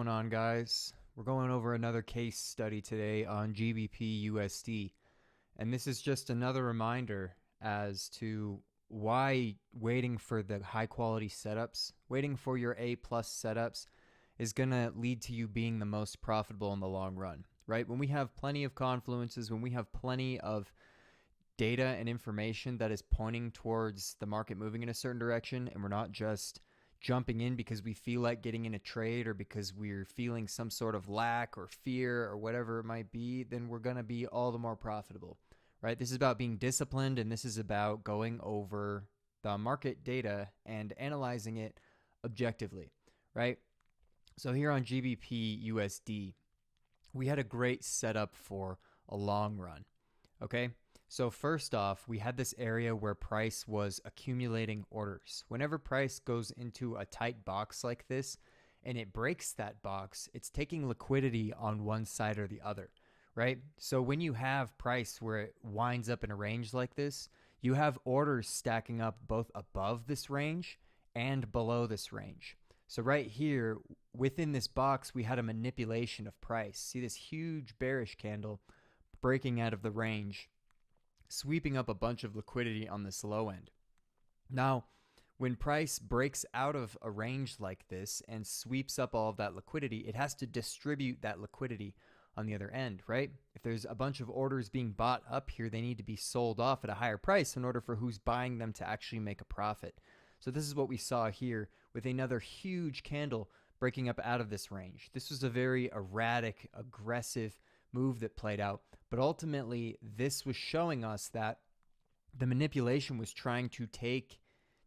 going on, guys? We're going over another case study today on GBP USD. And this is just another reminder as to why waiting for the high quality setups, waiting for your A plus setups is going to lead to you being the most profitable in the long run, right? When we have plenty of confluences, when we have plenty of data and information that is pointing towards the market moving in a certain direction, and we're not just jumping in because we feel like getting in a trade or because we're feeling some sort of lack or fear or whatever it might be, then we're going to be all the more profitable, right? This is about being disciplined, and this is about going over the market data and analyzing it objectively, right? So here on GBP USD, we had a great setup for a long run, okay? So first off, we had this area where price was accumulating orders. Whenever price goes into a tight box like this and it breaks that box, it's taking liquidity on one side or the other, right? So when you have price where it winds up in a range like this, you have orders stacking up both above this range and below this range. So right here, within this box, we had a manipulation of price. See this huge bearish candle breaking out of the range, sweeping up a bunch of liquidity on this low end. Now, when price breaks out of a range like this and sweeps up all of that liquidity, it has to distribute that liquidity on the other end, right? If there's a bunch of orders being bought up here, they need to be sold off at a higher price in order for who's buying them to actually make a profit. So this is what we saw here with another huge candle breaking up out of this range. This was a very erratic, aggressive move that played out. But ultimately, this was showing us that the manipulation was trying to take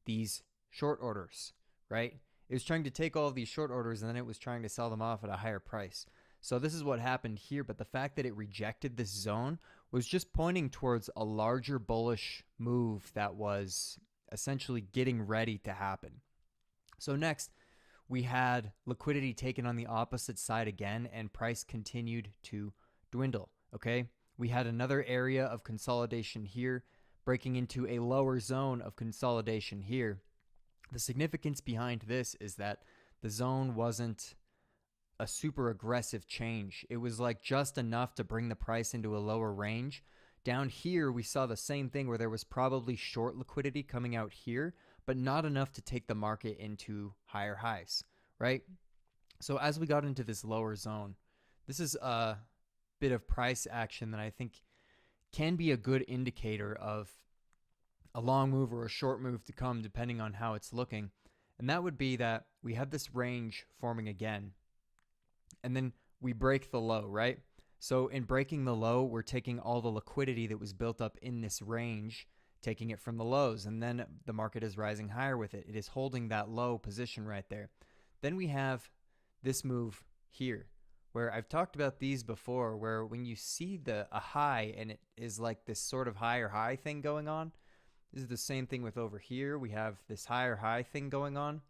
these short orders, right? It was trying to take all of these short orders and then it was trying to sell them off at a higher price. So this is what happened here. But the fact that it rejected this zone was just pointing towards a larger bullish move that was essentially getting ready to happen. So next, we had liquidity taken on the opposite side again, and price continued to dwindle, okay? We had another area of consolidation here, breaking into a lower zone of consolidation here. The significance behind this is that the zone wasn't a super aggressive change. It was like just enough to bring the price into a lower range. Down here, we saw the same thing where there was probably short liquidity coming out here, but not enough to take the market into higher highs, right? So as we got into this lower zone, this is a bit of price action that I think can be a good indicator of a long move or a short move to come, depending on how it's looking. And that would be that we have this range forming again, and then we break the low, right? So in breaking the low, we're taking all the liquidity that was built up in this range, taking it from the lows, and then the market is rising higher with it. It is holding that low position right there. Then we have this move here, where I've talked about these before, where when you see a high and it is like this sort of higher high thing going on, this is the same thing with over here. We have this higher high thing going on.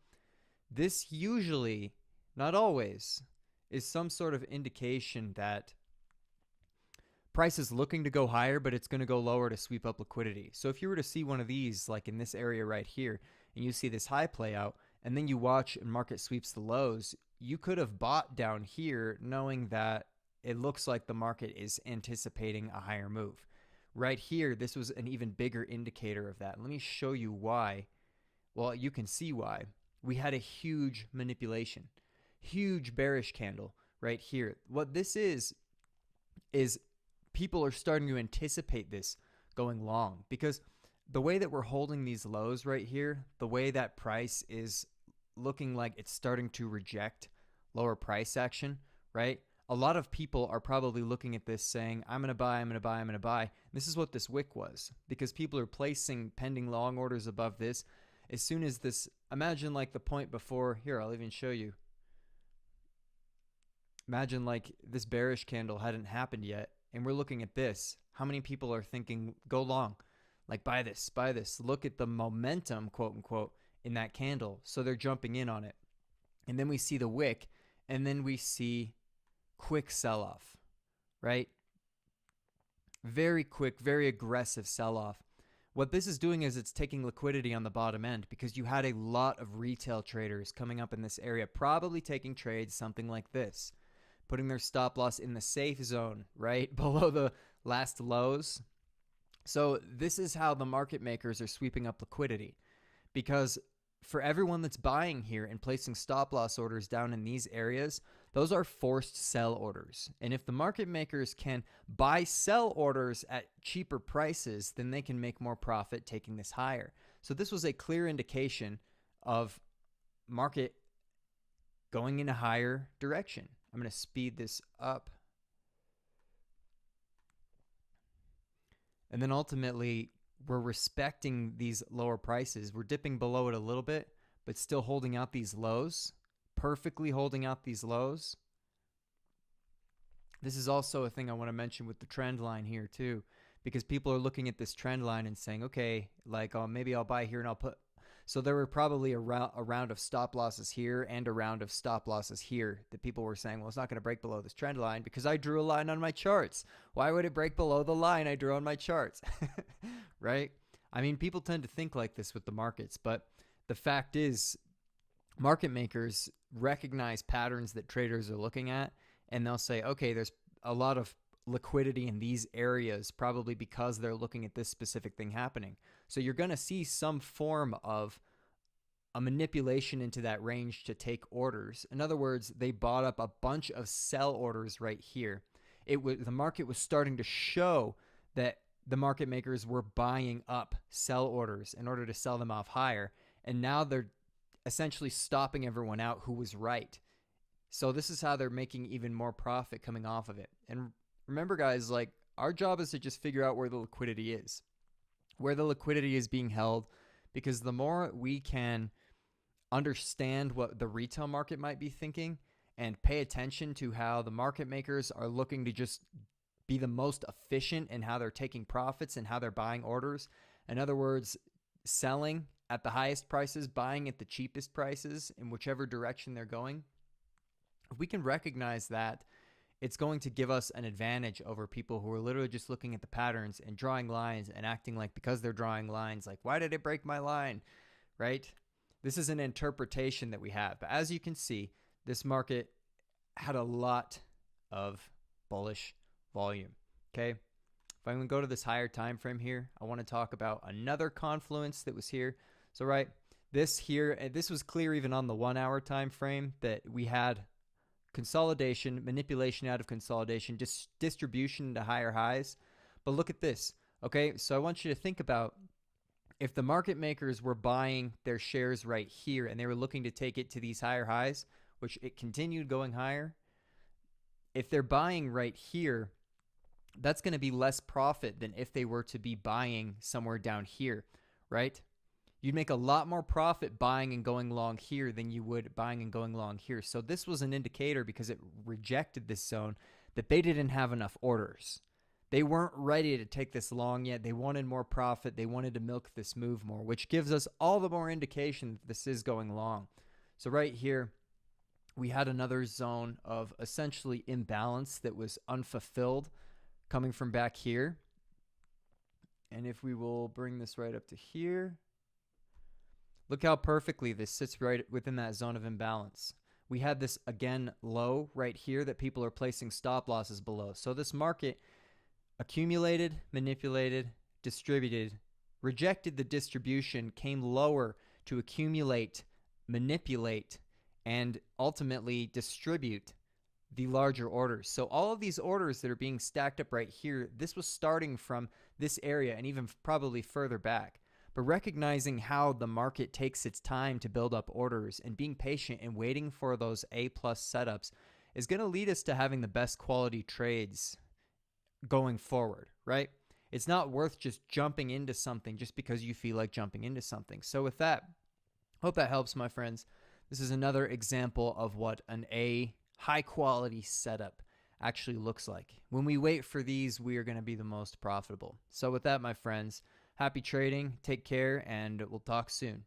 This usually, not always, is some sort of indication that price is looking to go higher, but it's going to go lower to sweep up liquidity. So if you were to see one of these, like in this area right here, and you see this high play out, and then you watch and market sweeps the lows, you could have bought down here knowing that it looks like the market is anticipating a higher move. Right here, this was an even bigger indicator of that. Let me show you why. Well, you can see why. We had a huge manipulation, huge bearish candle right here. What this is people are starting to anticipate this going long, because the way that we're holding these lows right here, the way that price is looking like it's starting to reject lower price action, right? A lot of people are probably looking at this saying, I'm going to buy, I'm going to buy, I'm going to buy. And this is what this wick was, because people are placing pending long orders above this. As soon as this, imagine like the point before here, I'll even show you. Imagine like this bearish candle hadn't happened yet, and we're looking at this. How many people are thinking, go long? Like, buy this, buy this. Look at the momentum, quote unquote, in that candle. So they're jumping in on it. And then we see the wick, and then we see quick sell-off, right? Very quick, very aggressive sell-off. What this is doing is it's taking liquidity on the bottom end because you had a lot of retail traders coming up in this area, probably taking trades something like this, putting their stop loss in the safe zone, right below the last lows. So this is how the market makers are sweeping up liquidity, because for everyone that's buying here and placing stop loss orders down in these areas, those are forced sell orders. And if the market makers can buy sell orders at cheaper prices, then they can make more profit taking this higher. So this was a clear indication of market going in a higher direction. I'm going to speed this up. And then ultimately, we're respecting these lower prices. We're dipping below it a little bit, but still holding out these lows, perfectly holding out these lows. This is also a thing I want to mention with the trend line here too, because people are looking at this trend line and saying, okay, like, oh, maybe I'll buy here and I'll put. So there were probably a round of stop losses here and a round of stop losses here that people were saying, well, it's not going to break below this trend line because I drew a line on my charts. Why would it break below the line I drew on my charts? Right? I mean, people tend to think like this with the markets, but the fact is market makers recognize patterns that traders are looking at, and they'll say, okay, there's a lot of liquidity in these areas, probably because they're looking at this specific thing happening. So you're going to see some form of a manipulation into that range to take orders. In other words, they bought up a bunch of sell orders right here. The market was starting to show that the market makers were buying up sell orders in order to sell them off higher. And now they're essentially stopping everyone out who was right. So this is how they're making even more profit coming off of it. And remember, guys, like, our job is to just figure out where the liquidity is, where the liquidity is being held, because the more we can understand what the retail market might be thinking and pay attention to how the market makers are looking to just be the most efficient in how they're taking profits and how they're buying orders. In other words, selling at the highest prices, buying at the cheapest prices in whichever direction they're going. If we can recognize that, it's going to give us an advantage over people who are literally just looking at the patterns and drawing lines and acting like, because they're drawing lines, like, why did it break my line, right? This is an interpretation that we have. But as you can see, this market had a lot of bullish volume, okay? If I'm going to go to this higher time frame here, I want to talk about another confluence that was here. So, right, this here, and this was clear even on the 1 hour time frame, that we had consolidation, manipulation out of consolidation, distribution into higher highs. But look at this, okay? So I want you to think about, if the market makers were buying their shares right here and they were looking to take it to these higher highs, which it continued going higher, if they're buying right here, that's going to be less profit than if they were to be buying somewhere down here, right? You'd make a lot more profit buying and going long here than you would buying and going long here. So this was an indicator, because it rejected this zone, that they didn't have enough orders. They weren't ready to take this long yet. They wanted more profit. They wanted to milk this move more, which gives us all the more indication that this is going long. So right here, we had another zone of essentially imbalance that was unfulfilled coming from back here. And if we will bring this right up to here, look how perfectly this sits right within that zone of imbalance. We had this, again, low right here that people are placing stop losses below. So this market accumulated, manipulated, distributed, rejected the distribution, came lower to accumulate, manipulate, and ultimately distribute the larger orders. So all of these orders that are being stacked up right here, this was starting from this area and even probably further back. But recognizing how the market takes its time to build up orders and being patient and waiting for those A-plus setups is going to lead us to having the best quality trades going forward, right? It's not worth just jumping into something just because you feel like jumping into something. So with that, hope that helps, my friends. This is another example of what an A high quality setup actually looks like. When we wait for these, we are going to be the most profitable. So with that, my friends, happy trading, take care, and we'll talk soon.